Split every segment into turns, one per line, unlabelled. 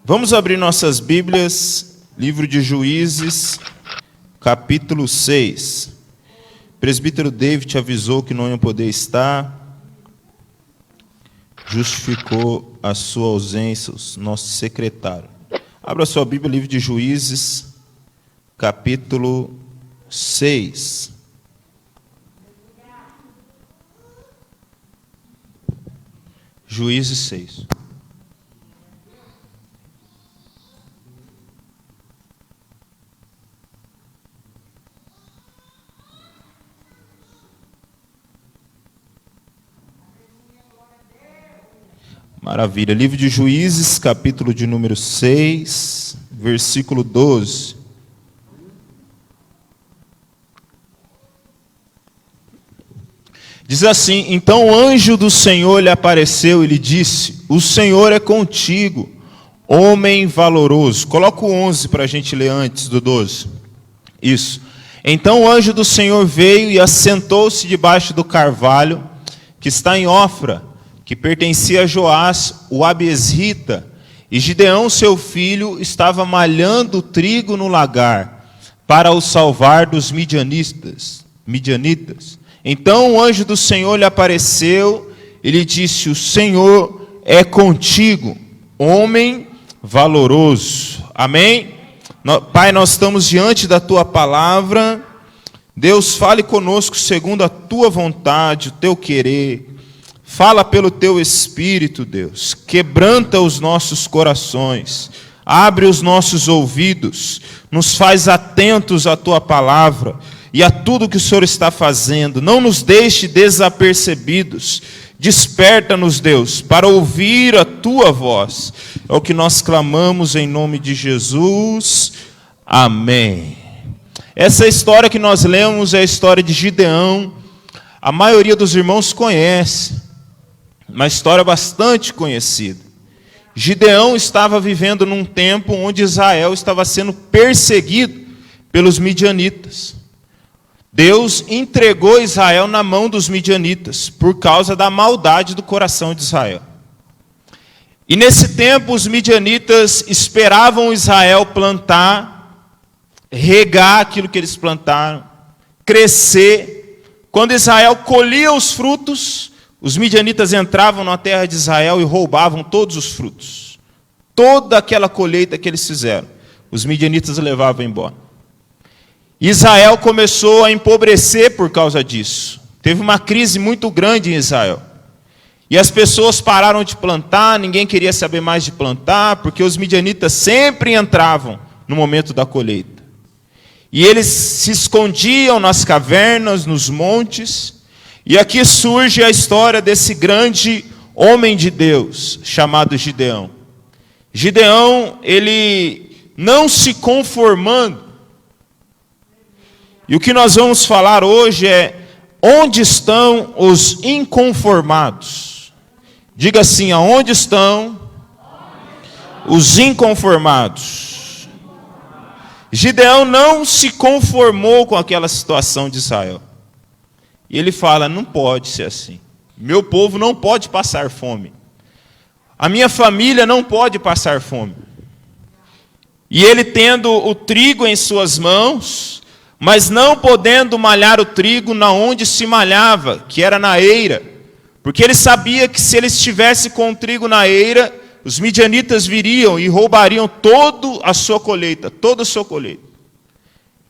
Vamos abrir nossas Bíblias, livro de Juízes, capítulo 6. O presbítero David avisou que não ia poder estar, justificou a sua ausência, o nosso secretário. Abra sua Bíblia, livro de Juízes, capítulo 6. Juízes 6. Maravilha. Livro de Juízes, capítulo de número 6, versículo 12. Diz assim: então o anjo do Senhor lhe apareceu e lhe disse: o Senhor é contigo, homem valoroso. Coloca o 11 para a gente ler antes do 12. Isso. Então o anjo do Senhor veio e assentou-se debaixo do carvalho que está em Ofra, que pertencia a Joás, o abiesrita, e Gideão, seu filho, estava malhando trigo no lagar, para o salvar dos midianitas. Então o anjo do Senhor lhe apareceu e lhe disse: o Senhor é contigo, homem valoroso. Amém? Pai, nós estamos diante da Tua palavra. Deus, fale conosco segundo a Tua vontade, o Teu querer. Fala pelo Teu Espírito, Deus. Quebranta os nossos corações. Abre os nossos ouvidos. Nos faz atentos à Tua palavra e a tudo que o Senhor está fazendo. Não nos deixe desapercebidos. Desperta-nos, Deus, para ouvir a Tua voz. É o que nós clamamos em nome de Jesus. Amém. Essa história que nós lemos é a história de Gideão. A maioria dos irmãos conhece. Uma história bastante conhecida. Gideão estava vivendo num tempo onde Israel estava sendo perseguido pelos midianitas. Deus entregou Israel na mão dos midianitas por causa da maldade do coração de Israel. E nesse tempo os midianitas esperavam Israel plantar, regar aquilo que eles plantaram, crescer. Quando Israel colhia os frutos, os midianitas entravam na terra de Israel e roubavam todos os frutos. Toda aquela colheita que eles fizeram, os midianitas levavam embora. Israel começou a empobrecer por causa disso. Teve uma crise muito grande em Israel. E as pessoas pararam de plantar, ninguém queria saber mais de plantar, porque os midianitas sempre entravam no momento da colheita. E eles se escondiam nas cavernas, nos montes. E aqui surge a história desse grande homem de Deus, chamado Gideão. Gideão, ele não se conformando. E o que nós vamos falar hoje é: onde estão os inconformados? Diga assim: aonde estão os inconformados? Gideão não se conformou com aquela situação de Israel. E ele fala: não pode ser assim. Meu povo não pode passar fome. A minha família não pode passar fome. E ele tendo o trigo em suas mãos, mas não podendo malhar o trigo na onde se malhava, que era na eira. Porque ele sabia que se ele estivesse com o trigo na eira, os midianitas viriam e roubariam toda a sua colheita.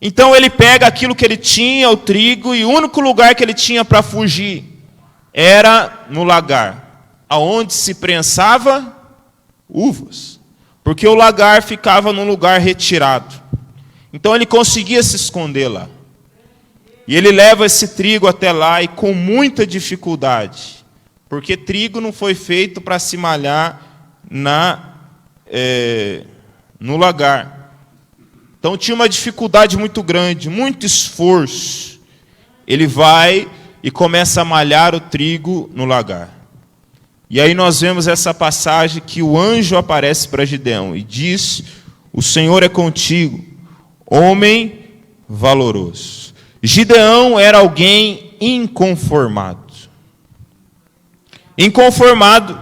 Então ele pega aquilo que ele tinha, o trigo, e o único lugar que ele tinha para fugir era no lagar, aonde se prensava uvas, porque o lagar ficava num lugar retirado. Então ele conseguia se esconder lá. E ele leva esse trigo até lá e com muita dificuldade, porque trigo não foi feito para se malhar no lagar. Então tinha uma dificuldade muito grande, muito esforço. Ele vai e começa a malhar o trigo no lagar. E aí nós vemos essa passagem que o anjo aparece para Gideão e diz: o Senhor é contigo, homem valoroso. Gideão era alguém inconformado. Inconformado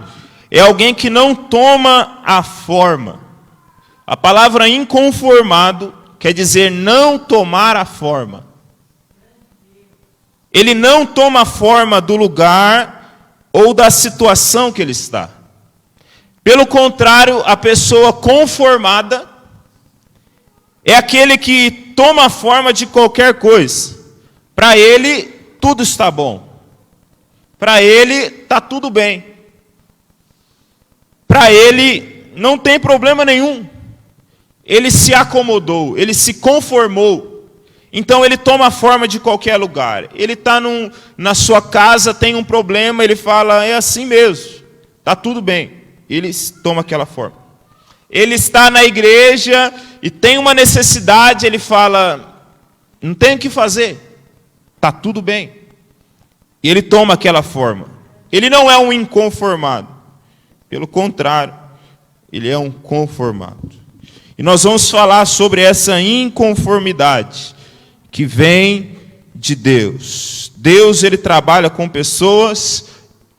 é alguém que não toma a forma, A palavra inconformado quer dizer não tomar a forma. Ele não toma a forma do lugar ou da situação que ele está. Pelo contrário, a pessoa conformada é aquele que toma a forma de qualquer coisa. Para ele, tudo está bom. Para ele, está tudo bem. Para ele, não tem problema nenhum. Ele se acomodou, ele se conformou. Então ele toma a forma de qualquer lugar. Ele está na sua casa, tem um problema, ele fala, é assim mesmo, está tudo bem. Ele toma aquela forma. Ele está na igreja e tem uma necessidade, ele fala, não tem o que fazer, está tudo bem. E ele toma aquela forma. Ele não é um inconformado. Pelo contrário, ele é um conformado. E nós vamos falar sobre essa inconformidade que vem de Deus. Deus, ele trabalha com pessoas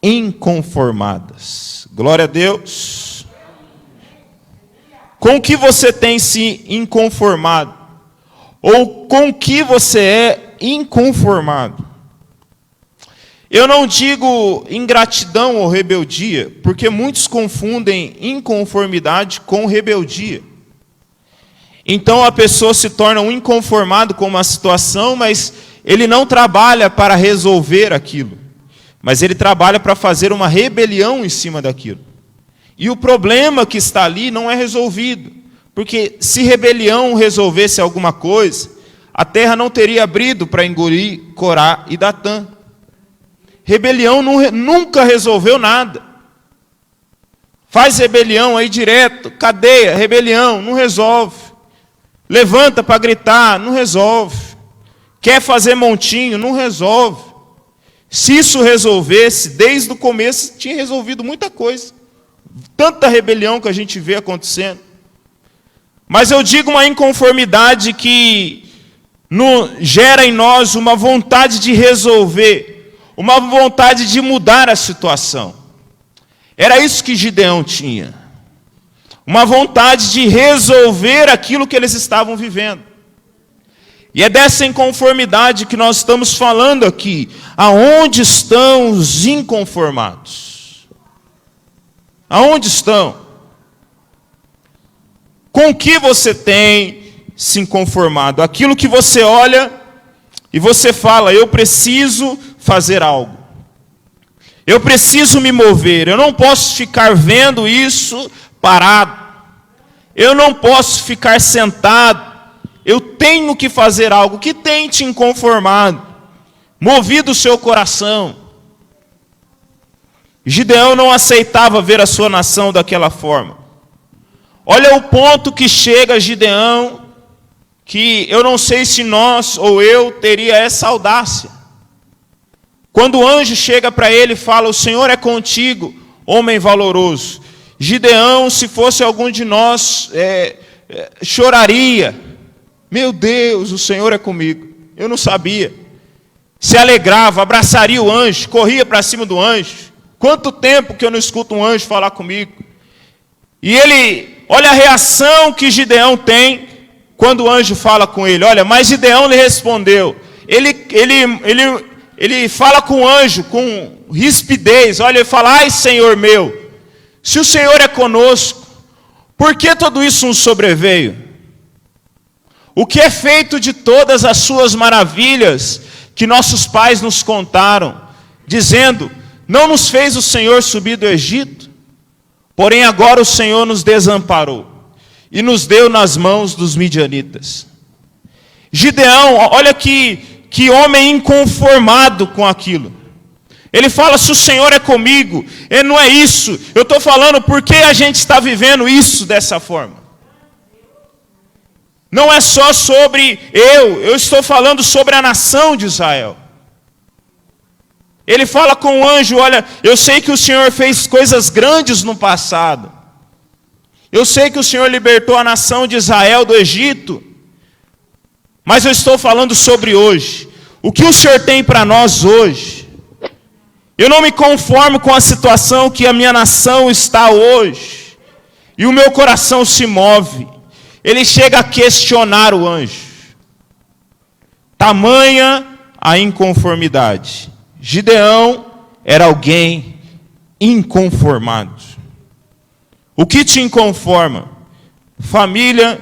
inconformadas. Glória a Deus. Com que você tem se inconformado? Ou com que você é inconformado? Eu não digo ingratidão ou rebeldia, porque muitos confundem inconformidade com rebeldia. Então a pessoa se torna um inconformado com uma situação, mas ele não trabalha para resolver aquilo, mas ele trabalha para fazer uma rebelião em cima daquilo. E o problema que está ali não é resolvido, porque se rebelião resolvesse alguma coisa, a terra não teria abrido para engolir Corá e Datã. Rebelião nunca resolveu nada. Faz rebelião aí direto, cadeia, rebelião, não resolve. Levanta para gritar, não resolve. Quer fazer montinho, não resolve. Se isso resolvesse, desde o começo, tinha resolvido muita coisa. Tanta rebelião que a gente vê acontecendo. Mas eu digo uma inconformidade que gera em nós uma vontade de resolver, uma vontade de mudar a situação. Era isso que Gideão tinha. Uma vontade de resolver aquilo que eles estavam vivendo. E é dessa inconformidade que nós estamos falando aqui. Aonde estão os inconformados? Aonde estão? Com o que você tem se inconformado? Aquilo que você olha e você fala, eu preciso fazer algo. Eu preciso me mover. Eu não posso ficar vendo isso parado. Eu não posso ficar sentado. Eu tenho que fazer algo. Que tem te inconformado? Movido o seu coração. Gideão não aceitava ver a sua nação daquela forma. Olha o ponto que chega Gideão, que eu não sei se nós ou eu teria essa audácia. Quando o anjo chega para ele e fala, o Senhor é contigo, homem valoroso. Gideão, se fosse algum de nós, choraria. Meu Deus, o Senhor é comigo. Eu não sabia. Se alegrava, abraçaria o anjo, corria para cima do anjo. Quanto tempo que eu não escuto um anjo falar comigo? E olha a reação que Gideão tem quando o anjo fala com ele. Olha, mas Gideão lhe respondeu. Ele fala com o anjo com rispidez. Olha, ele fala, ai Senhor meu, se o Senhor é conosco, por que tudo isso nos sobreveio? O que é feito de todas as suas maravilhas que nossos pais nos contaram, dizendo, não nos fez o Senhor subir do Egito? Porém agora o Senhor nos desamparou e nos deu nas mãos dos midianitas. Gideão, olha que homem inconformado com aquilo. Ele fala, se o Senhor é comigo, não é isso. Eu estou falando porque a gente está vivendo isso dessa forma. Não é só sobre eu estou falando sobre a nação de Israel. Ele fala com o anjo, olha, eu sei que o Senhor fez coisas grandes no passado. Eu sei que o Senhor libertou a nação de Israel do Egito. Mas eu estou falando sobre hoje. O que o Senhor tem para nós hoje? Eu não me conformo com a situação que a minha nação está hoje. E o meu coração se move. Ele chega a questionar o anjo. Tamanha a inconformidade. Gideão era alguém inconformado. O que te inconforma? Família,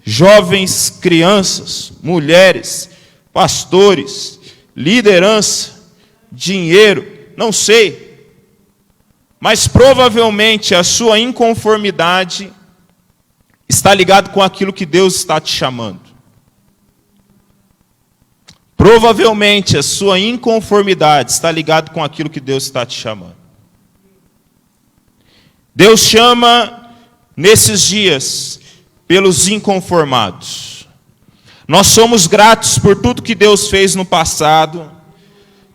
jovens, crianças, mulheres, pastores, liderança, dinheiro, não sei. Mas provavelmente a sua inconformidade está ligado com aquilo que Deus está te chamando. Provavelmente a sua inconformidade está ligado com aquilo que Deus está te chamando. Deus chama nesses dias pelos inconformados. Nós somos gratos por tudo que Deus fez no passado.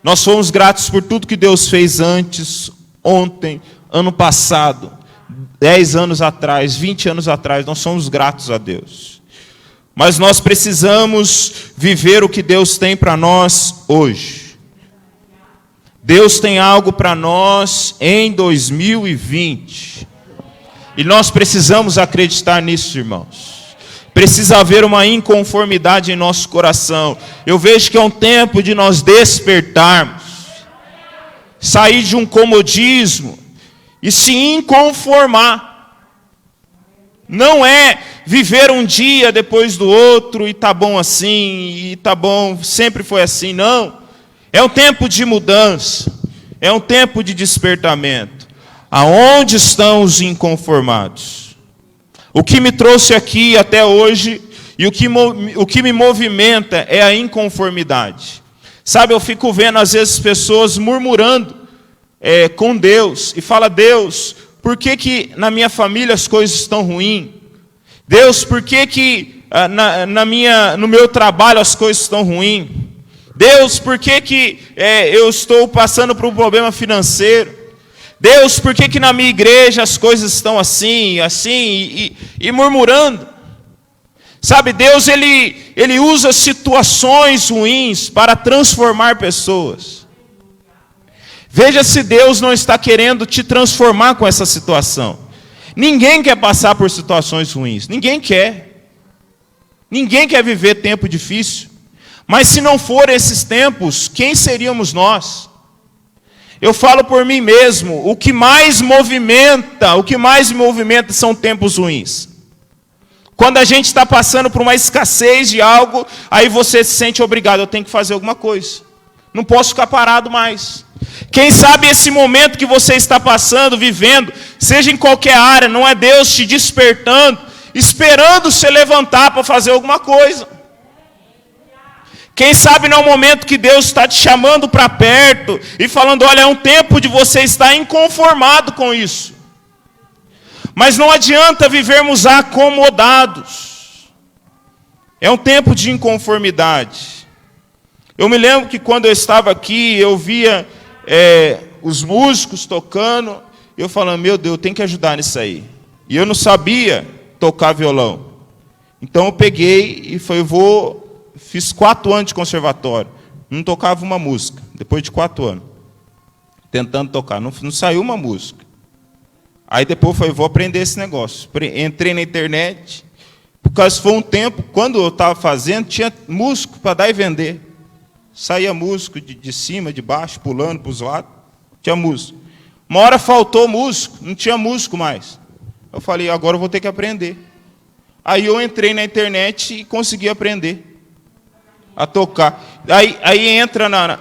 Nós somos gratos por tudo que Deus fez antes, ontem, ano passado, 10 anos atrás, 20 anos atrás. Nós somos gratos a Deus. Mas nós precisamos viver o que Deus tem para nós hoje. Deus tem algo para nós em 2020. E nós precisamos acreditar nisso, irmãos. Precisa haver uma inconformidade em nosso coração. Eu vejo que é um tempo de nós despertarmos. Sair de um comodismo e se inconformar. Não é viver um dia depois do outro e tá bom assim, e tá bom, sempre foi assim, não. É um tempo de mudança, é um tempo de despertamento. Aonde estão os inconformados? O que me trouxe aqui até hoje e o que me movimenta é a inconformidade. Sabe, eu fico vendo às vezes pessoas murmurando com Deus e fala: Deus, por que na minha família as coisas estão ruins? Deus, por que no meu trabalho as coisas estão ruins? Deus, por que eu estou passando por um problema financeiro? Deus, por que na minha igreja as coisas estão assim e murmurando? Sabe, Deus ele usa situações ruins para transformar pessoas. Veja se Deus não está querendo te transformar com essa situação. Ninguém quer passar por situações ruins. Ninguém quer. Ninguém quer viver tempo difícil. Mas se não for esses tempos, quem seríamos nós? Eu falo por mim mesmo, o que mais me movimenta são tempos ruins. Quando a gente está passando por uma escassez de algo, aí você se sente obrigado, eu tenho que fazer alguma coisa. Não posso ficar parado mais. Quem sabe esse momento que você está passando, vivendo, seja em qualquer área, não é Deus te despertando, esperando se levantar para fazer alguma coisa. Quem sabe não é o momento que Deus está te chamando para perto e falando: olha, é um tempo de você estar inconformado com isso. Mas não adianta vivermos acomodados. É um tempo de inconformidade. Eu me lembro que quando eu estava aqui, eu via os músicos tocando, eu falando: meu Deus, eu tenho que ajudar nisso aí. E eu não sabia tocar violão. Então eu peguei e fiz 4 anos de conservatório. Não tocava uma música, depois de 4 anos. Tentando tocar, não saiu uma música. Aí depois eu falei: vou aprender esse negócio. Entrei na internet, por causa foi um tempo, quando eu estava fazendo, tinha músico para dar e vender. Saía músico de cima, de baixo, pulando para os lados. Tinha músico. Uma hora faltou músico, não tinha músico mais. Eu falei: agora eu vou ter que aprender. Aí eu entrei na internet e consegui aprender a tocar. Aí entra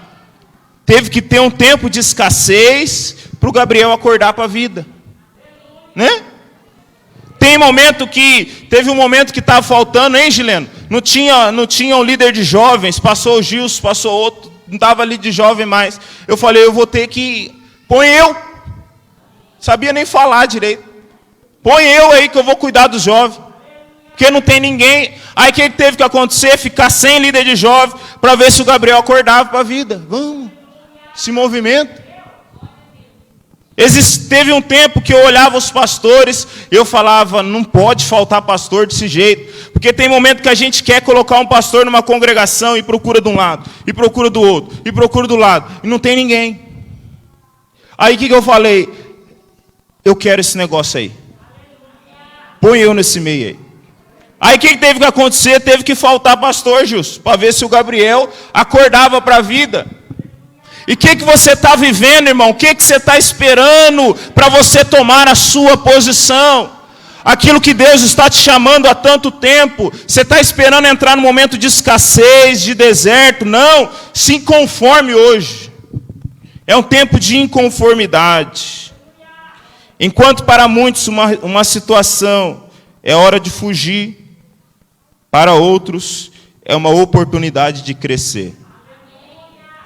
teve que ter um tempo de escassez para o Gabriel acordar para a vida. Né? Teve um momento que estava faltando, hein, Gileno? Não tinha um líder de jovens, passou o Gilson, passou outro, não estava ali de jovem mais. Eu falei: eu vou ter que... Põe eu. Sabia nem falar direito. Põe eu aí que eu vou cuidar dos jovens. Porque não tem ninguém. Aí o que teve que acontecer? Ficar sem líder de jovem para ver se o Gabriel acordava para a vida. Vamos, se movimenta. Teve um tempo que eu olhava os pastores e eu falava: não pode faltar pastor desse jeito. Porque tem momento que a gente quer colocar um pastor numa congregação e procura de um lado, e procura do outro, e procura do lado, e não tem ninguém. Aí o que eu falei? Eu quero esse negócio aí. Põe eu nesse meio aí. Aí o que teve que acontecer? Teve que faltar pastor, Gilson, para ver se o Gabriel acordava para a vida. E o que você está vivendo, irmão? O que você está esperando para você tomar a sua posição? Aquilo que Deus está te chamando há tanto tempo, você está esperando entrar no momento de escassez, de deserto? Não, se conforme hoje. É um tempo de inconformidade. Enquanto para muitos uma situação é hora de fugir, para outros é uma oportunidade de crescer.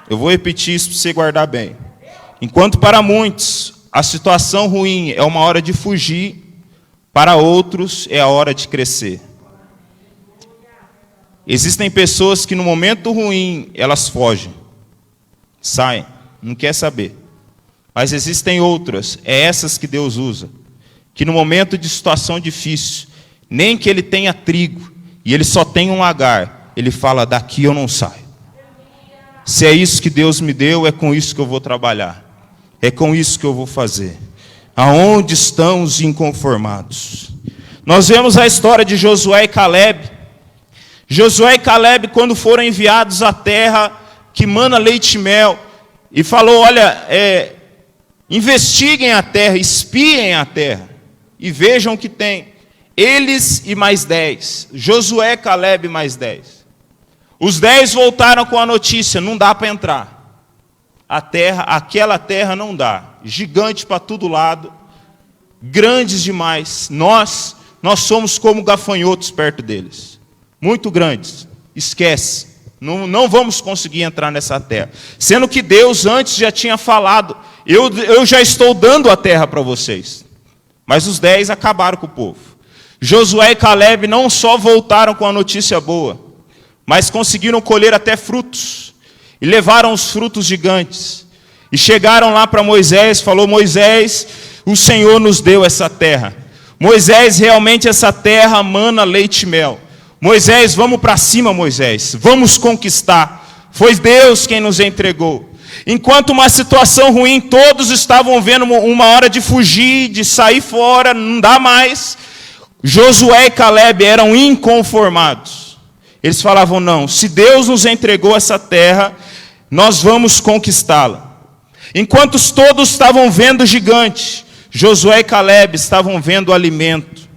Eu vou repetir isso para você guardar bem. Enquanto para muitos a situação ruim é uma hora de fugir, para outros é a hora de crescer. Existem pessoas que no momento ruim elas fogem, saem, não quer saber. Mas existem outras, é essas que Deus usa, que no momento de situação difícil, nem que ele tenha trigo e ele só tem um lagar, ele fala: daqui eu não saio. Se é isso que Deus me deu, é com isso que eu vou trabalhar. É com isso que eu vou fazer. Aonde estão os inconformados? Nós vemos a história de Josué e Caleb. Josué e Caleb, quando foram enviados à terra que mana leite e mel, e falou: olha, investiguem a terra, espiem a terra, e vejam o que tem. Eles e mais 10. Josué, Caleb mais 10. Os 10 voltaram com a notícia: não dá para entrar. A terra, aquela terra não dá. Gigante para todo lado, grandes demais. Nós somos como gafanhotos perto deles. Muito grandes. Esquece. Não vamos conseguir entrar nessa terra. Sendo que Deus antes já tinha falado: eu já estou dando a terra para vocês. Mas os 10 acabaram com o povo. Josué e Caleb não só voltaram com a notícia boa, mas conseguiram colher até frutos. E levaram os frutos gigantes. E chegaram lá para Moisés, falou: Moisés, o Senhor nos deu essa terra. Moisés, realmente essa terra mana leite e mel. Moisés, vamos para cima, Moisés. Vamos conquistar. Foi Deus quem nos entregou. Enquanto uma situação ruim, todos estavam vendo uma hora de fugir, de sair fora, não dá mais. Josué e Caleb eram inconformados. Eles falavam: não, se Deus nos entregou essa terra, nós vamos conquistá-la. Enquanto todos estavam vendo gigante, Josué e Caleb estavam vendo alimento,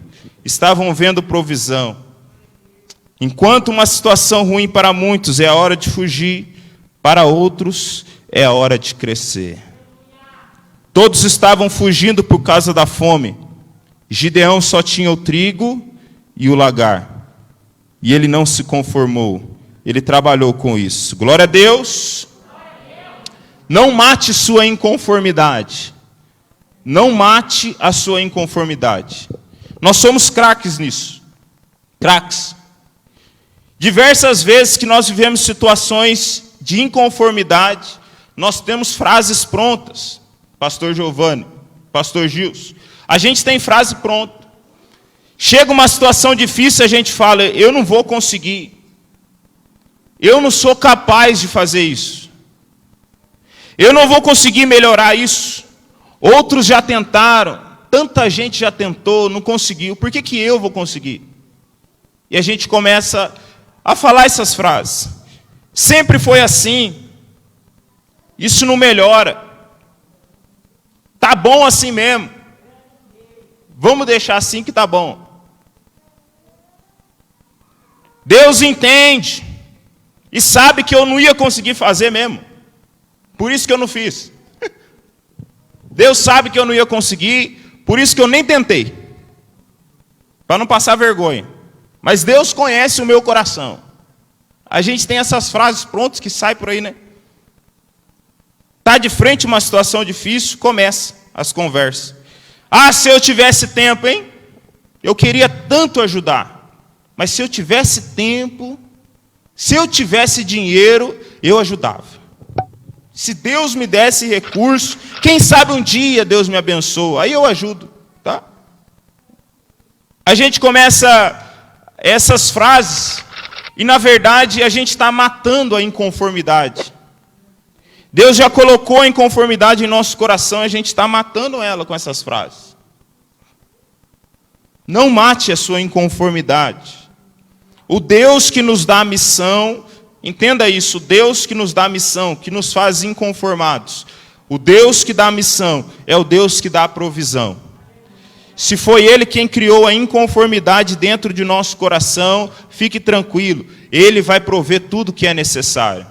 estavam vendo provisão. Enquanto uma situação ruim para muitos é a hora de fugir, para outros é a hora de crescer. Todos estavam fugindo por causa da fome. Gideão só tinha o trigo e o lagar. E ele não se conformou. Ele trabalhou com isso. Glória a Deus. Não mate sua inconformidade. Não mate a sua inconformidade. Nós somos craques nisso. Craques. Diversas vezes que nós vivemos situações de inconformidade, nós temos frases prontas. Pastor Giovanni, Pastor Gilson. A gente tem frase pronta. Chega uma situação difícil, a gente fala: eu não vou conseguir. Eu não sou capaz de fazer isso. Eu não vou conseguir melhorar isso. Outros já tentaram. Tanta gente já tentou, não conseguiu. Por que eu vou conseguir? E a gente começa a falar essas frases. Sempre foi assim. Isso não melhora. Tá bom assim mesmo. Vamos deixar assim que tá bom. Deus entende e sabe que eu não ia conseguir fazer mesmo. Por isso que eu não fiz. Deus sabe que eu não ia conseguir, por isso que eu nem tentei. Para não passar vergonha. Mas Deus conhece o meu coração. A gente tem essas frases prontas que saem por aí, né? Tá de frente a uma situação difícil, começa as conversas. Ah, se eu tivesse tempo, hein? Eu queria tanto ajudar. Mas se eu tivesse tempo, se eu tivesse dinheiro, eu ajudava. Se Deus me desse recurso, quem sabe um dia Deus me abençoa, aí eu ajudo, tá? A gente começa essas frases e, na verdade, a gente está matando a inconformidade. Deus já colocou a inconformidade em nosso coração, a gente está matando ela com essas frases. Não mate a sua inconformidade. O Deus que nos dá a missão, entenda isso, o Deus que nos dá a missão, que nos faz inconformados. O Deus que dá a missão é o Deus que dá a provisão. Se foi Ele quem criou a inconformidade dentro de nosso coração, fique tranquilo, Ele vai prover tudo que é necessário.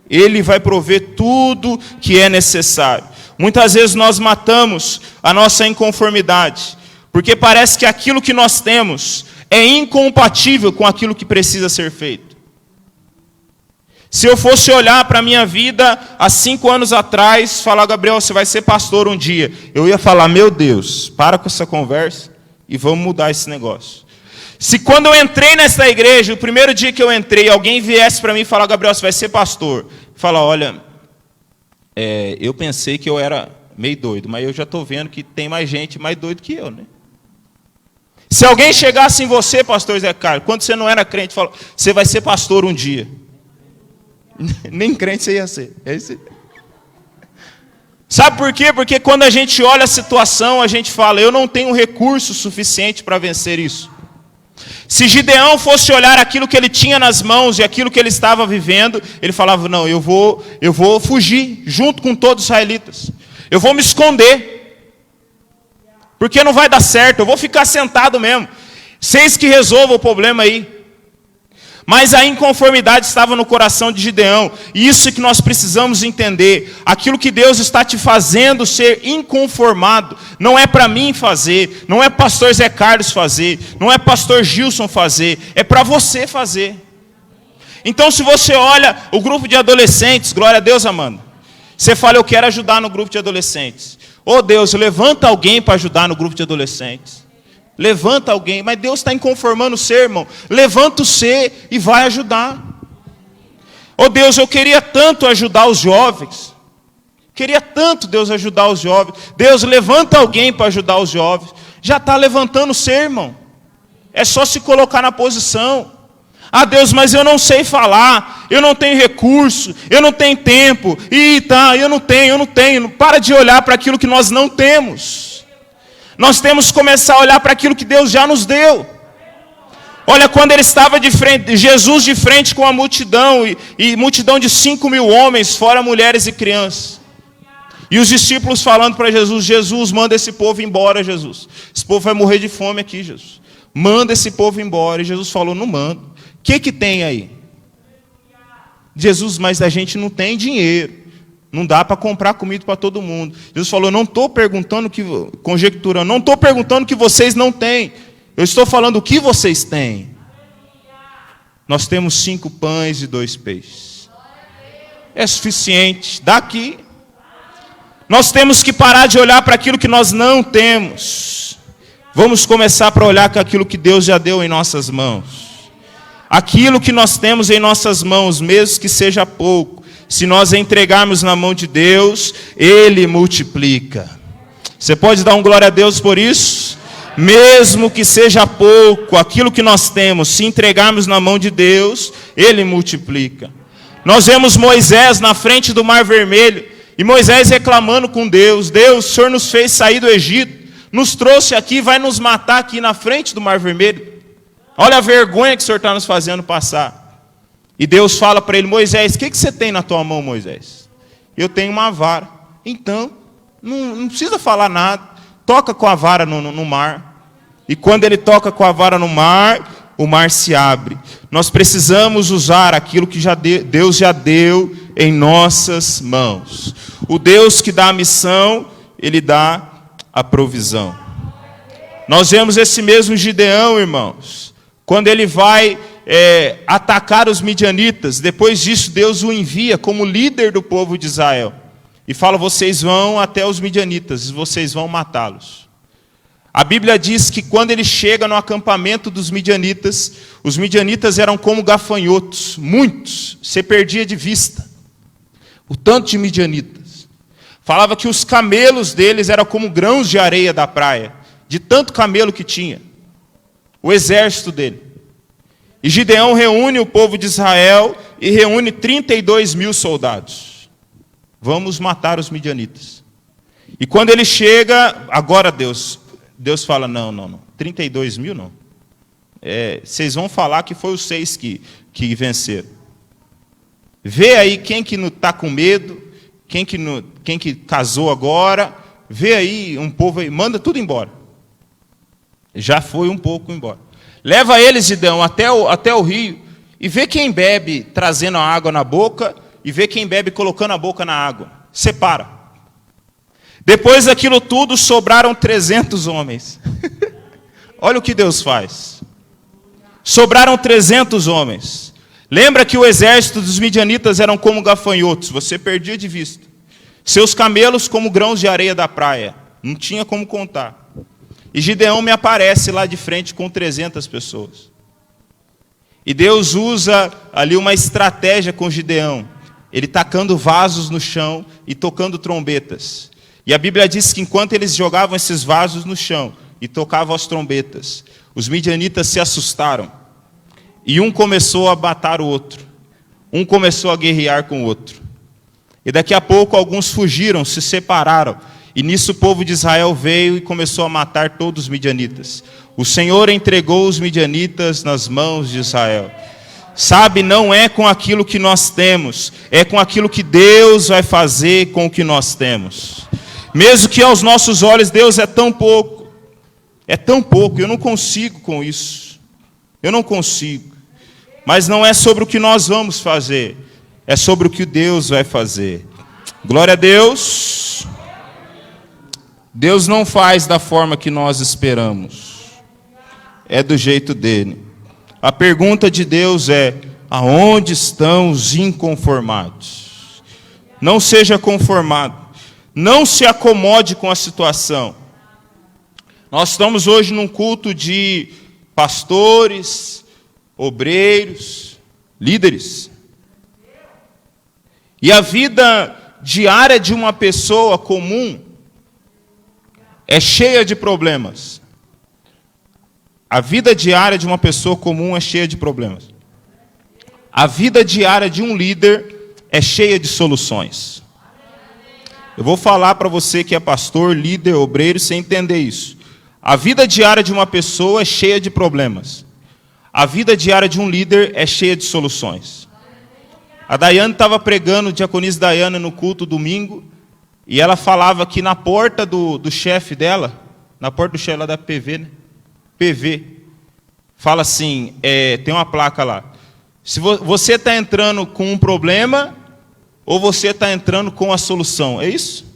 Ele vai prover tudo que é necessário. Muitas vezes nós matamos a nossa inconformidade, porque parece que aquilo que nós temos é incompatível com aquilo que precisa ser feito. Se eu fosse olhar para a minha vida há 5 anos atrás, falar, Gabriel, você vai ser pastor um dia, eu ia falar, meu Deus, para com essa conversa e vamos mudar esse negócio. Se quando eu entrei nessa igreja, o primeiro dia que eu entrei, alguém viesse para mim e falar, Gabriel, você vai ser pastor, falar, olha, eu pensei que eu era meio doido, mas eu já estou vendo que tem mais gente mais doido que eu, né? Se alguém chegasse em você, pastor Zé Carlos, quando você não era crente, falou, você vai ser pastor um dia. Nem crente você ia ser. É isso aí. Sabe por quê? Porque quando a gente olha a situação, a gente fala, eu não tenho recurso suficiente para vencer isso. Se Gideão fosse olhar aquilo que ele tinha nas mãos e aquilo que ele estava vivendo, ele falava, não, eu vou fugir junto com todos os israelitas. Eu vou me esconder. Porque não vai dar certo, eu vou ficar sentado mesmo. Vocês que resolvam o problema aí. Mas a inconformidade estava no coração de Gideão. E isso que nós precisamos entender. Aquilo que Deus está te fazendo ser inconformado, não é para mim fazer, não é pastor Zé Carlos fazer, não é pastor Gilson fazer, é para você fazer. Então se você olha o grupo de adolescentes, glória a Deus, Amanda, você fala, eu quero ajudar no grupo de adolescentes. Oh Deus, levanta alguém para ajudar no grupo de adolescentes. Levanta alguém, mas Deus está inconformando o ser, irmão. Levanta o ser e vai ajudar. Oh Deus, eu queria tanto ajudar os jovens. Queria tanto, Deus, ajudar os jovens. Deus, levanta alguém para ajudar os jovens. Já está levantando o ser, irmão. É só se colocar na posição. Ah Deus, mas eu não sei falar. Eu não tenho recurso. Eu não tenho tempo. Eu não tenho. Para de olhar para aquilo que nós não temos. Nós temos que começar a olhar para aquilo que Deus já nos deu. Olha, quando ele estava de frente, Jesus de frente com a multidão, e multidão de 5.000 homens, fora mulheres e crianças. E os discípulos falando para Jesus, Jesus, manda esse povo embora, Jesus. Esse povo vai morrer de fome aqui, Jesus. Manda esse povo embora. E Jesus falou, não manda. O que tem aí? Jesus, mas a gente não tem dinheiro. Não dá para comprar comida para todo mundo. Jesus falou, não estou perguntando, conjecturando, não estou perguntando o que vocês não têm. Eu estou falando o que vocês têm. Nós temos 5 pães e 2 peixes. É suficiente. Daqui. Nós temos que parar de olhar para aquilo que nós não temos. Vamos começar para olhar para aquilo que Deus já deu em nossas mãos. Aquilo que nós temos em nossas mãos, mesmo que seja pouco. Se nós entregarmos na mão de Deus, Ele multiplica. Você pode dar um glória a Deus por isso? Mesmo que seja pouco, aquilo que nós temos, se entregarmos na mão de Deus, Ele multiplica. Nós vemos Moisés na frente do Mar Vermelho, e Moisés reclamando com Deus, Deus, o Senhor nos fez sair do Egito, nos trouxe aqui, vai nos matar aqui na frente do Mar Vermelho. Olha a vergonha que o Senhor está nos fazendo passar. E Deus fala para ele, Moisés, o que você tem na tua mão, Moisés? Eu tenho uma vara. Então, não precisa falar nada. Toca com a vara no mar. E quando ele toca com a vara no mar, o mar se abre. Nós precisamos usar aquilo que Deus já deu em nossas mãos. O Deus que dá a missão, Ele dá a provisão. Nós vemos esse mesmo Gideão, irmãos, quando ele vai atacar os midianitas. Depois disso, Deus o envia como líder do povo de Israel. E fala, vocês vão até os midianitas, e vocês vão matá-los. A Bíblia diz que quando ele chega no acampamento dos midianitas, os midianitas eram como gafanhotos, muitos, você perdia de vista. O tanto de midianitas. Falava que os camelos deles eram como grãos de areia da praia, de tanto camelo que tinha. O exército dele. E Gideão reúne o povo de Israel e reúne 32.000 soldados. Vamos matar os midianitas. E quando ele chega, agora Deus fala, não, 32.000 não. vocês vão falar que foi os 6 que venceram. Vê aí quem que não está com medo, quem que casou agora, vê aí um povo aí, manda tudo embora. Já foi um pouco embora. Leva eles, Gideão, até o rio, e vê quem bebe trazendo a água na boca, e vê quem bebe colocando a boca na água. Separa. Depois daquilo tudo, sobraram 300 homens. Olha o que Deus faz. Sobraram 300 homens. Lembra que o exército dos midianitas eram como gafanhotos, você perdia de vista. Seus camelos como grãos de areia da praia. Não tinha como contar. E Gideão me aparece lá de frente com 300 pessoas. E Deus usa ali uma estratégia com Gideão. Ele tacando vasos no chão e tocando trombetas. E a Bíblia diz que enquanto eles jogavam esses vasos no chão e tocavam as trombetas, os midianitas se assustaram. E um começou a matar o outro. Um começou a guerrear com o outro. E daqui a pouco alguns fugiram, se separaram. E nisso o povo de Israel veio e começou a matar todos os midianitas. O Senhor entregou os midianitas nas mãos de Israel. Sabe, não é com aquilo que nós temos, é com aquilo que Deus vai fazer com o que nós temos. Mesmo que aos nossos olhos Deus é tão pouco, eu não consigo com isso. Eu não consigo. Mas não é sobre o que nós vamos fazer, é sobre o que Deus vai fazer. Glória a Deus. Deus não faz da forma que nós esperamos. É do jeito dele. A pergunta de Deus é: aonde estão os inconformados? Não seja conformado. Não se acomode com a situação. Nós estamos hoje num culto de pastores, obreiros, líderes. E a vida diária de uma pessoa comum é cheia de problemas. A vida diária de uma pessoa comum é cheia de problemas. A vida diária de um líder é cheia de soluções. Eu vou falar para você que é pastor, líder, obreiro, sem entender isso. A vida diária de uma pessoa é cheia de problemas. A vida diária de um líder é cheia de soluções. A Daiane estava pregando, diaconisa Daiane, no culto domingo, e ela falava que na porta do chefe dela, na porta do chefe lá da PV, né? PV, fala assim, tem uma placa lá. Se você está entrando com um problema, ou você está entrando com a solução, é isso?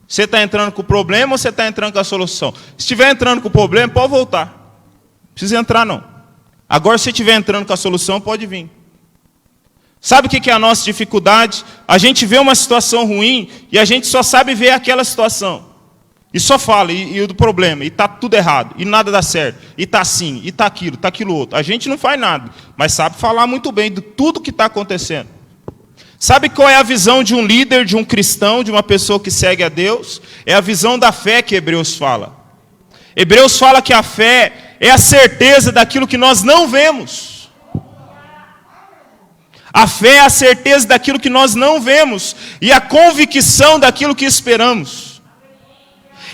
Você está entrando com o problema ou você está entrando com a solução? Se estiver entrando com o problema, pode voltar. Não precisa entrar, não. Agora, se estiver entrando com a solução, pode vir. Sabe o que é a nossa dificuldade? A gente vê uma situação ruim e a gente só sabe ver aquela situação. E só fala, e do problema, e está tudo errado, e nada dá certo, e está assim, e está aquilo outro. A gente não faz nada, mas sabe falar muito bem de tudo que está acontecendo. Sabe qual é a visão de um líder, de um cristão, de uma pessoa que segue a Deus? É a visão da fé que Hebreus fala. Hebreus fala que a fé é a certeza daquilo que nós não vemos. A fé é a certeza daquilo que nós não vemos e a convicção daquilo que esperamos.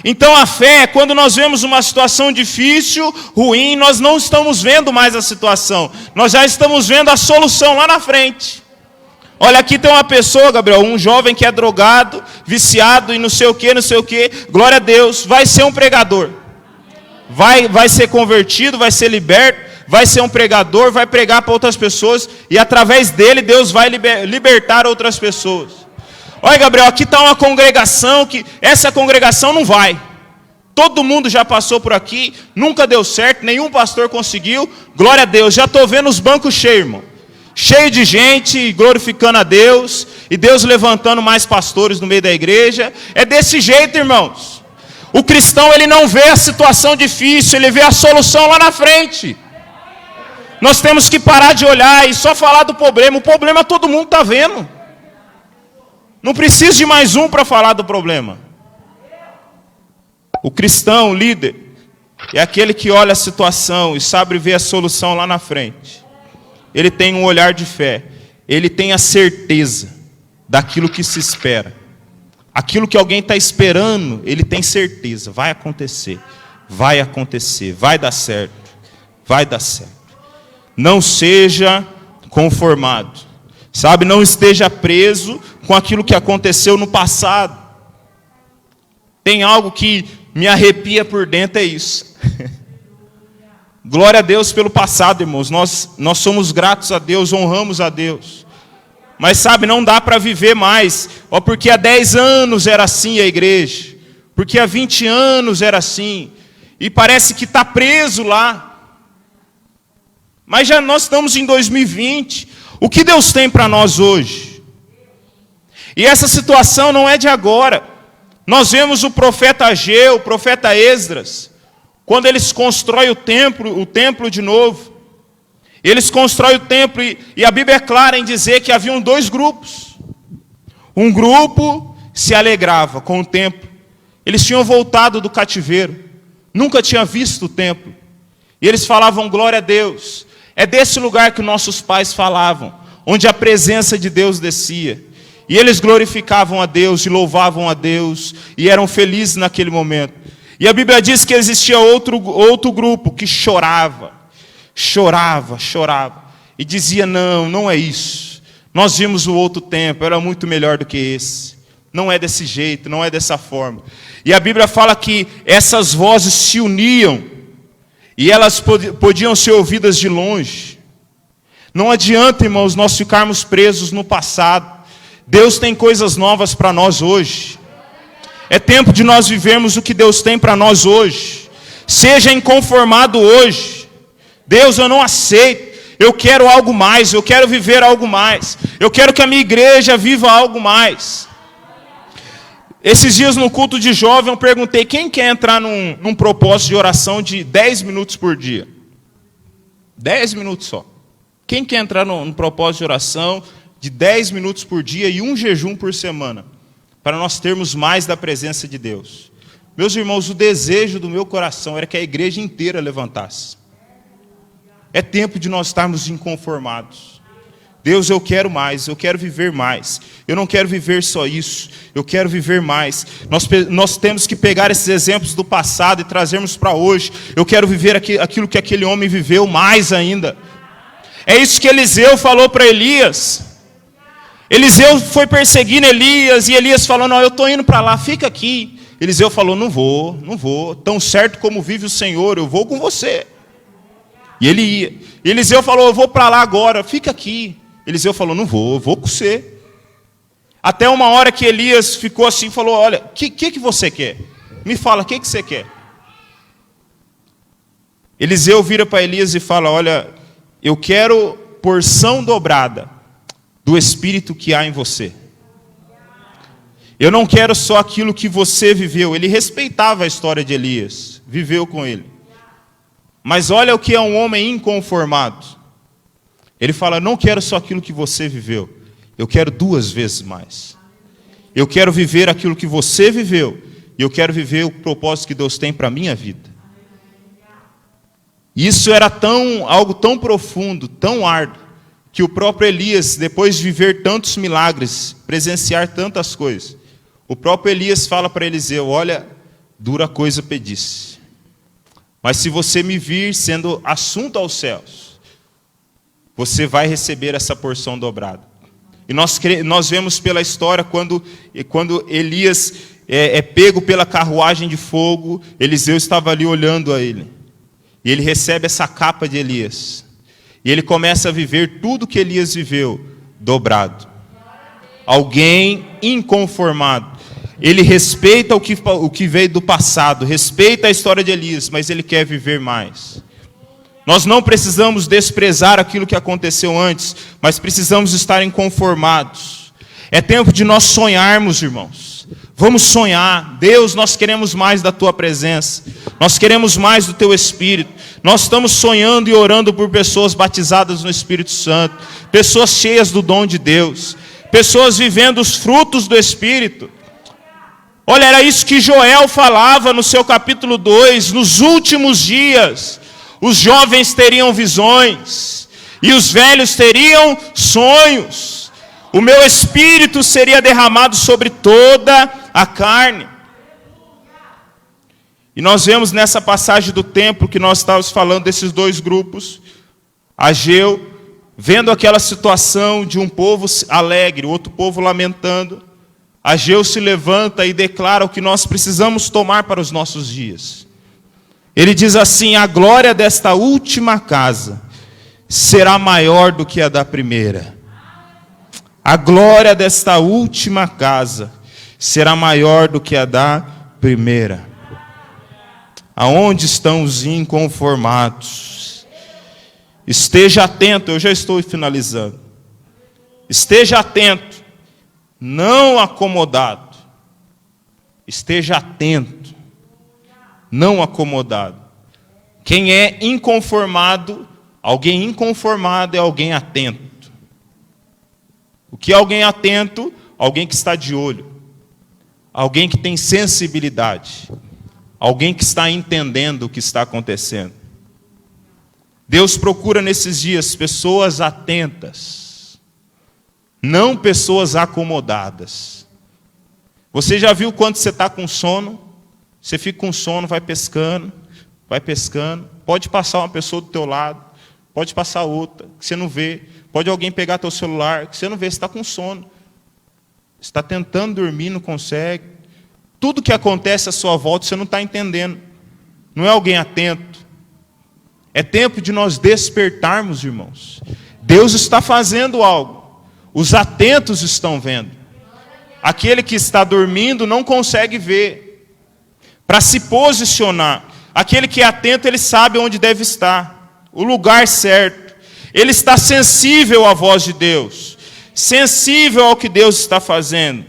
Então a fé é quando nós vemos uma situação difícil, ruim, nós não estamos vendo mais a situação. Nós já estamos vendo a solução lá na frente. Olha, aqui tem uma pessoa, Gabriel, um jovem que é drogado, viciado e não sei o que, glória a Deus, vai ser um pregador. Vai ser convertido, vai ser liberto, vai ser um pregador, vai pregar para outras pessoas e através dele Deus vai libertar outras pessoas. Olha, Gabriel, aqui está uma congregação que essa congregação não vai. Todo mundo já passou por aqui, nunca deu certo, nenhum pastor conseguiu. Glória a Deus, já estou vendo os bancos cheios, irmão. Cheio de gente glorificando a Deus e Deus levantando mais pastores no meio da igreja. É desse jeito, irmãos. O cristão, ele não vê a situação difícil, ele vê a solução lá na frente. Nós temos que parar de olhar e só falar do problema. O problema todo mundo está vendo. Não precisa de mais um para falar do problema. O cristão, o líder, é aquele que olha a situação e sabe ver a solução lá na frente. Ele tem um olhar de fé. Ele tem a certeza daquilo que se espera. Aquilo que alguém está esperando, ele tem certeza. Vai acontecer, vai dar certo. vai dar certo. Não seja conformado. Sabe, não esteja preso com aquilo que aconteceu no passado. Tem algo que me arrepia por dentro, é isso. Glória a Deus pelo passado, irmãos. Nós somos gratos a Deus, honramos a Deus. Mas sabe, não dá para viver mais. Porque há 10 anos era assim a igreja. Porque há 20 anos era assim. E parece que está preso lá. Mas já nós estamos em 2020. O que Deus tem para nós hoje? E essa situação não é de agora. Nós vemos o profeta Ageu, o profeta Esdras, quando eles constroem o templo de novo. Eles constroem o templo e a Bíblia é clara em dizer que haviam 2 grupos. Um grupo se alegrava com o templo. Eles tinham voltado do cativeiro. Nunca tinham visto o templo. E eles falavam, glória a Deus. É desse lugar que nossos pais falavam, onde a presença de Deus descia. E eles glorificavam a Deus e louvavam a Deus e eram felizes naquele momento. E a Bíblia diz que existia outro grupo que chorava, e dizia, não é isso. Nós vimos o outro tempo, era muito melhor do que esse. Não é desse jeito, não é dessa forma. E a Bíblia fala que essas vozes se uniam e elas podiam ser ouvidas de longe. Não adianta, irmãos, nós ficarmos presos no passado. Deus tem coisas novas para nós hoje. É tempo de nós vivermos o que Deus tem para nós hoje. Seja inconformado hoje. Deus, eu não aceito. Eu quero algo mais, eu quero viver algo mais. Eu quero que a minha igreja viva algo mais. Esses dias no culto de jovem eu perguntei, quem quer entrar num propósito de oração de 10 minutos por dia? 10 minutos só. Quem quer entrar num propósito de oração de 10 minutos por dia e um jejum por semana? Para nós termos mais da presença de Deus. Meus irmãos, o desejo do meu coração era que a igreja inteira levantasse. É tempo de nós estarmos inconformados. Deus, eu quero mais, eu quero viver mais. Eu não quero viver só isso, eu quero viver mais. Nós temos que pegar esses exemplos do passado e trazermos para hoje. Eu quero viver aquilo que aquele homem viveu mais ainda. É isso que Eliseu falou para Elias. Eliseu foi perseguindo Elias e Elias falou, não, eu estou indo para lá, fica aqui. Eliseu falou, não vou, tão certo como vive o Senhor, eu vou com você. E ele ia. Eliseu falou, eu vou para lá agora, fica aqui. Eliseu falou, não vou, eu vou com você. Até uma hora que Elias ficou assim e falou, olha, o que você quer? Me fala, o que você quer? Eliseu vira para Elias e fala, olha, eu quero porção dobrada do Espírito que há em você. Eu não quero só aquilo que você viveu. Ele respeitava a história de Elias, viveu com ele. Mas olha o que é um homem inconformado. Ele fala, não quero só aquilo que você viveu. Eu quero 2 vezes mais. Eu quero viver aquilo que você viveu. E eu quero viver o propósito que Deus tem para a minha vida. Isso era algo tão profundo, tão árduo, que o próprio Elias, depois de viver tantos milagres, presenciar tantas coisas, o próprio Elias fala para Eliseu, olha, dura coisa pedisse. Mas se você me vir sendo assunto aos céus, você vai receber essa porção dobrada. E nós vemos pela história, quando Elias é pego pela carruagem de fogo, Eliseu estava ali olhando a ele. E ele recebe essa capa de Elias. E ele começa a viver tudo que Elias viveu, dobrado. Alguém inconformado. Ele respeita o que veio do passado, respeita a história de Elias, mas ele quer viver mais. Nós não precisamos desprezar aquilo que aconteceu antes, mas precisamos estar inconformados. É tempo de nós sonharmos, irmãos. Vamos sonhar. Deus, nós queremos mais da Tua presença. Nós queremos mais do Teu Espírito. Nós estamos sonhando e orando por pessoas batizadas no Espírito Santo. Pessoas cheias do dom de Deus. Pessoas vivendo os frutos do Espírito. Olha, era isso que Joel falava no seu capítulo 2. Nos últimos dias, os jovens teriam visões. E os velhos teriam sonhos. O meu Espírito seria derramado sobre toda a carne. E nós vemos nessa passagem do templo que nós estávamos falando desses dois grupos, Ageu, vendo aquela situação de um povo alegre, outro povo lamentando, Ageu se levanta e declara o que nós precisamos tomar para os nossos dias. Ele diz assim: a glória desta última casa será maior do que a da primeira. A glória desta última casa será maior do que a da primeira. Aonde estão os inconformados? Esteja atento, eu já estou finalizando. Esteja atento, não acomodado. Esteja atento, não acomodado. Quem é inconformado, alguém inconformado é alguém atento. O que é alguém atento? Alguém que está de olho. Alguém que tem sensibilidade. Alguém que está entendendo o que está acontecendo. Deus procura nesses dias pessoas atentas, não pessoas acomodadas. Você já viu quando você está com sono? Você fica com sono, vai pescando. Pode passar uma pessoa do teu lado, pode passar outra, que você não vê. Pode alguém pegar teu celular, que você não vê, você está com sono. Você está tentando dormir, não consegue. Tudo que acontece à sua volta, você não está entendendo. Não é alguém atento. É tempo de nós despertarmos, irmãos. Deus está fazendo algo. Os atentos estão vendo. Aquele que está dormindo não consegue ver. Para se posicionar. Aquele que é atento, ele sabe onde deve estar. O lugar certo. Ele está sensível à voz de Deus. Sensível ao que Deus está fazendo.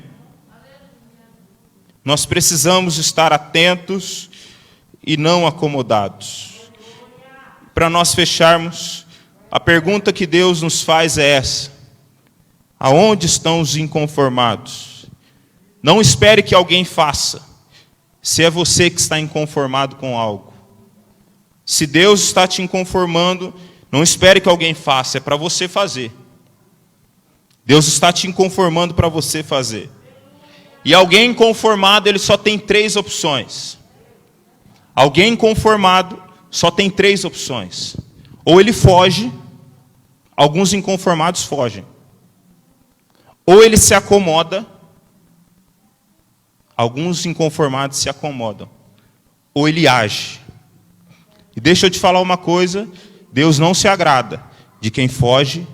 Nós precisamos estar atentos e não acomodados. Para nós fecharmos, a pergunta que Deus nos faz é essa: aonde estão os inconformados? Não espere que alguém faça, se é você que está inconformado com algo. Se Deus está te inconformando, não espere que alguém faça, é para você fazer. Deus está te inconformando para você fazer. E alguém inconformado, ele só tem 3 opções. Alguém inconformado só tem 3 opções. Ou ele foge, alguns inconformados fogem. Ou ele se acomoda, alguns inconformados se acomodam. Ou ele age. E deixa eu te falar uma coisa, Deus não se agrada de quem foge,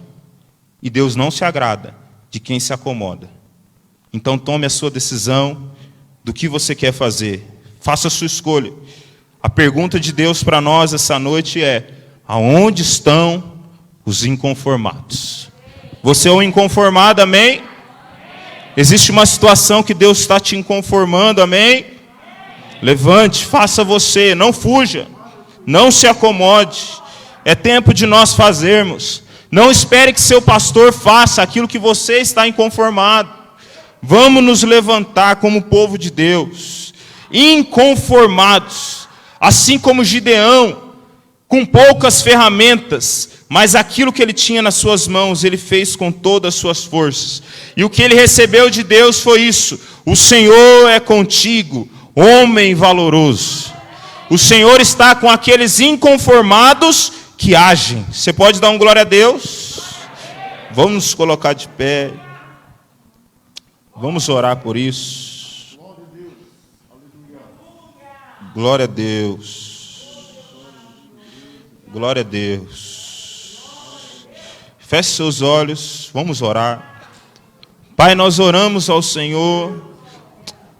e Deus não se agrada de quem se acomoda. Então tome a sua decisão do que você quer fazer. Faça a sua escolha. A pergunta de Deus para nós essa noite é: aonde estão os inconformados? Você é um inconformado, amém? Existe uma situação que Deus está te inconformando, amém? Levante, faça você, não fuja, não se acomode. É tempo de nós fazermos. Não espere que seu pastor faça aquilo que você está inconformado. Vamos nos levantar como povo de Deus, inconformados, assim como Gideão, com poucas ferramentas, mas aquilo que ele tinha nas suas mãos, ele fez com todas as suas forças. E o que ele recebeu de Deus foi isso: o Senhor é contigo, homem valoroso. O Senhor está com aqueles inconformados que agem. Você pode dar um glória a Deus? Vamos nos colocar de pé. Vamos orar por isso. Glória a Deus. Glória a Deus. Feche seus olhos, vamos orar. Pai, nós oramos ao Senhor.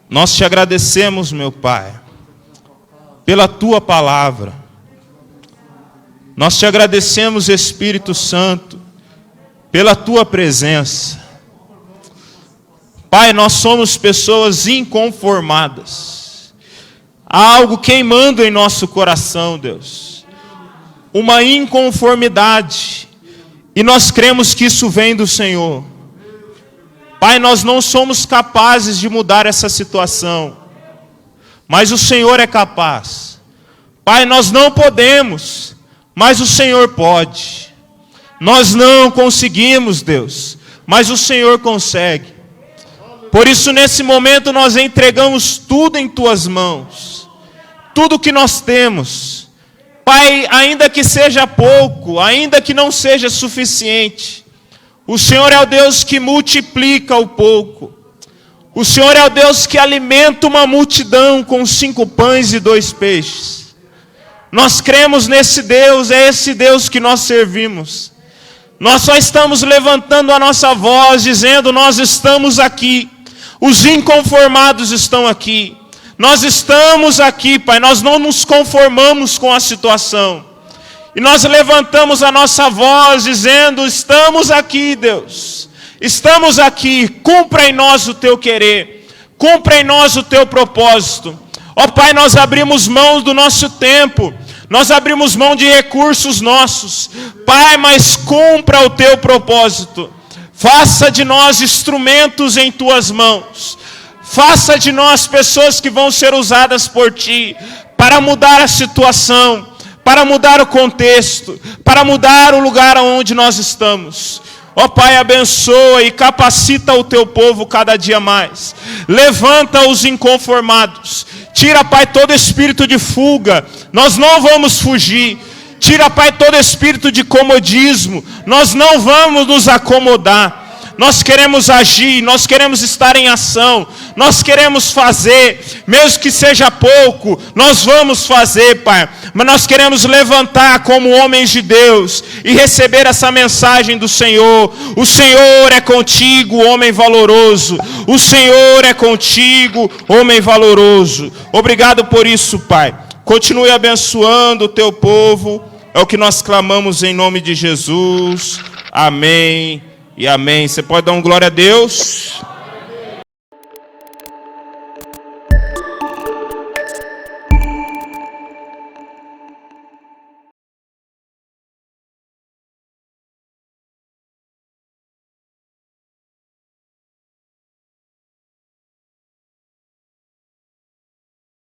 Nós te agradecemos, meu Pai, pela tua palavra. Nós te agradecemos, Espírito Santo, pela tua presença. Pai, nós somos pessoas inconformadas. Há algo queimando em nosso coração, Deus. Uma inconformidade. E nós cremos que isso vem do Senhor. Pai, nós não somos capazes de mudar essa situação. Mas o Senhor é capaz. Pai, nós não podemos, mas o Senhor pode. Nós não conseguimos, Deus, mas o Senhor consegue. Por isso, nesse momento, nós entregamos tudo em tuas mãos. tudo que nós temos. Pai, ainda que seja pouco, ainda que não seja suficiente, o Senhor é o Deus que multiplica o pouco. O Senhor é o Deus que alimenta uma multidão com 5 pães e 2 peixes. Nós cremos nesse Deus, é esse Deus que nós servimos. Nós só estamos levantando a nossa voz, dizendo: nós estamos aqui. Os inconformados estão aqui. Nós estamos aqui, Pai, nós não nos conformamos com a situação. E nós levantamos a nossa voz, dizendo: estamos aqui, Deus. Estamos aqui, cumpra em nós o teu querer, cumpra em nós o teu propósito. Ó Pai, nós abrimos mão do nosso tempo, nós abrimos mão de recursos nossos, Pai, mas cumpra o teu propósito. Faça de nós instrumentos em tuas mãos, faça de nós pessoas que vão ser usadas por ti, para mudar a situação, para mudar o contexto, para mudar o lugar onde nós estamos. Ó Pai, abençoa e capacita o teu povo cada dia mais. Levanta os inconformados. Tira, Pai, todo espírito de fuga. Nós não vamos fugir. Tira, Pai, todo espírito de comodismo. Nós não vamos nos acomodar. Nós queremos agir, nós queremos estar em ação, nós queremos fazer, mesmo que seja pouco, nós vamos fazer, Pai. Mas nós queremos levantar como homens de Deus e receber essa mensagem do Senhor. O Senhor é contigo, homem valoroso. O Senhor é contigo, homem valoroso. Obrigado por isso, Pai. Continue abençoando o teu povo. É o que nós clamamos em nome de Jesus. Amém. E amém. Você pode dar um glória a Deus?